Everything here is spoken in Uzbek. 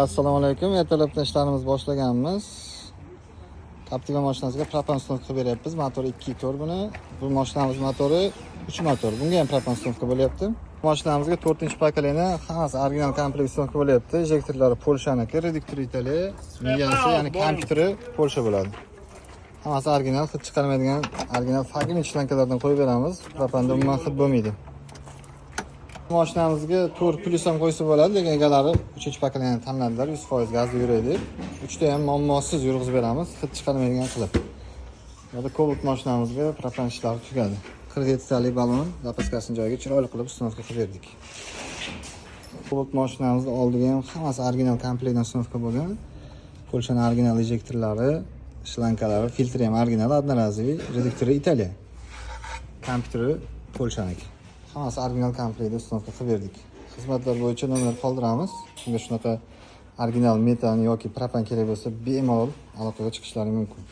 Assalomu alaykum. Ertalabdan ishlarimizni boshlaganmiz. Captiva mashinasiga propan uстановка beryapmiz. Motori 2.4 buni. Bu mashinamiz motori 3 motor. Bunga ham propan uстановка bo'lyapti. Mashinamizga 4-pokoleniya hammasi original komplekt uстановка bo'lyapti. Injektorlari Polshaniki, reduktori Italiya, miyasi, ya'ni kompyuteri Polsha bo'ladi. Hammasi original, hid chiqarmaydigan original fagin shlankalardan qo'yib beramiz. Propanda umuman hid bo'lmaydi. Mashinamizga 4 plus ham qo'ysa bo'ladi, lekin egalari 3-pokoleniya tanladilar, 100% gazda yuradi. 3ta ham muammosiz yurg'izib beramiz, hid chiqarmaydigan qilib. Yana Cobalt mashinamizga propan ishlari tugadi. 47 talik balon zapaskasini joyiga chiroyli qilib uстановка qilib berdik. Cobalt mashinamizning oldiga ham hammasi original komplektdan uстановка bo'lgan. Polshaning original injektorlari, shlankalari, filtri ham original, одноразовый, reduktori Italiya. Kompyuteri Polshaniki. Hammasi original komplektda uстановка qilib berdik. Xizmatlar bo'yicha nomer qoldiramiz. Shunga shunaqa original metan yoki propan kerak bo'lsa, bemalol aloqaga chiqishlaring mumkin.